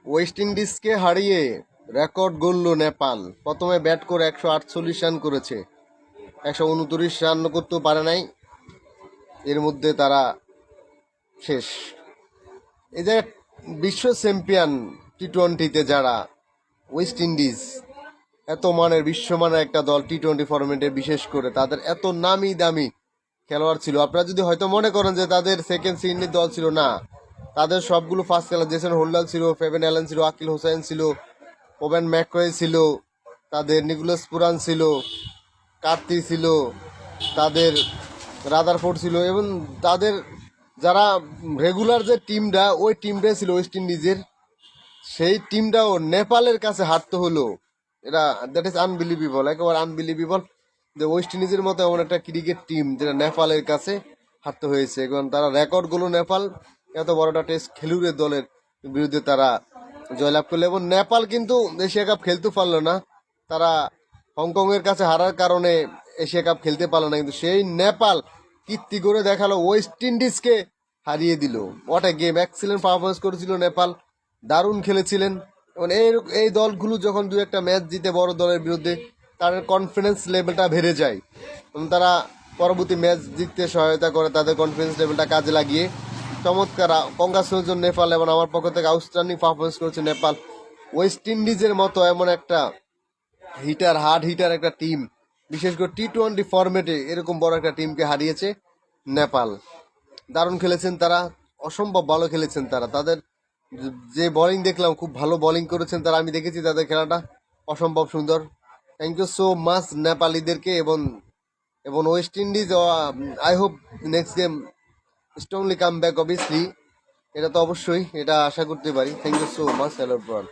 West ইন্ডিজকে হারিয়ে record গড়ল Nepal. প্রথমে bat করে 148 রান করেছে, 129 রান করতেও পারে নাই, এর মধ্যে তারা শেষ। এই যে বিশ্ব চ্যাম্পিয়ন টি-20-তে যারা ওয়েস্ট ইন্ডিজ, এত মানের বিশ্বমানের একটা দল টি-20 ফরম্যাটে, বিশেষ করে তাদের এত নামি দামি খেলোয়াড় ছিল। আপনারা যদি হয়তো মনে করেন যে তাদের সেকেন্ড শ্রেণীর দল ছিল, না, তাদের সবগুলো ফার্স্ট খেলোয়াড়। জেসন হোল্ডার ছিল, ফেবেন অ্যালেন ছিল, আকিল হোসেন ছিল, ওবেন ম্যাকওয়ে ছিল, তাদের নিকোলাস পুরান ছিল, কার্তি ছিল, তাদের রাদারফোর্ড ছিল, এবং তাদের যারা রেগুলার যে টিমটা, ওই টিমটাই ছিল ওয়েস্ট ইন্ডিজের। সেই টিমটাও নেপালের কাছে হারতে হলো। এটা দ্যাট ইজ আনবিলিভেবল, একেবারে আনবিলিভেবল যে ওয়েস্ট ইন্ডিজের মতো এমন একটা ক্রিকেট টিম যেটা নেপালের কাছে হারতে হয়েছে। এবং তারা রেকর্ডগুলো, নেপাল এত বড় একটা টেস্ট খেলুড়ে দলের বিরুদ্ধে তারা জয়লাভ করলো। এবং নেপাল কিন্তু এশিয়া কাপ খেলতে পারলো না, তারা হংকংয়ের কাছে হারার কারণে এশিয়া কাপ খেলতে পারলো না। কিন্তু সেই নেপাল কীর্তি করে দেখালো, ওয়েস্ট ইন্ডিজকে হারিয়ে দিল। What a game, excellent performance করেছিল নেপাল, দারুণ খেলেছিলেন। এবং এই দলগুলো যখন দু একটা ম্যাচ জিতে বড় দলের বিরুদ্ধে, তাদের কনফিডেন্স লেভেলটা বেড়ে যায় এবং তারা পরবর্তী ম্যাচ জিততে সহায়তা করে, তাদের কনফিডেন্স লেভেলটা কাজে লাগিয়ে। চমৎকার, কংগ্রাচুলেশন নেপাল। এবং আমার পক্ষ থেকে আউটস্ট্যান্ডিং পারফরমেন্স করেছে নেপাল। ওয়েস্ট ইন্ডিজের মতো এমন একটা হার্ড হিটার একটা টিম, বিশেষ করে টি-20 ফরম্যাটে এরকম বড় একটা টিমকে হারিয়েছে নেপাল। দারুণ খেলেছেন তারা, অসম্ভব ভালো খেলেছেন তারা। তাদের যে বোলিং দেখলাম, খুব ভালো বোলিং করেছেন তারা, আমি দেখেছি তাদের খেলাটা অসম্ভব সুন্দর। থ্যাংক ইউ সো মাচ নেপালিদেরকে। এবং West Indies, I hope next game strongly come back, obviously, এটা তো অবশ্যই, এটা আশা করতে পারি। Thank you so much, hello ব্রন।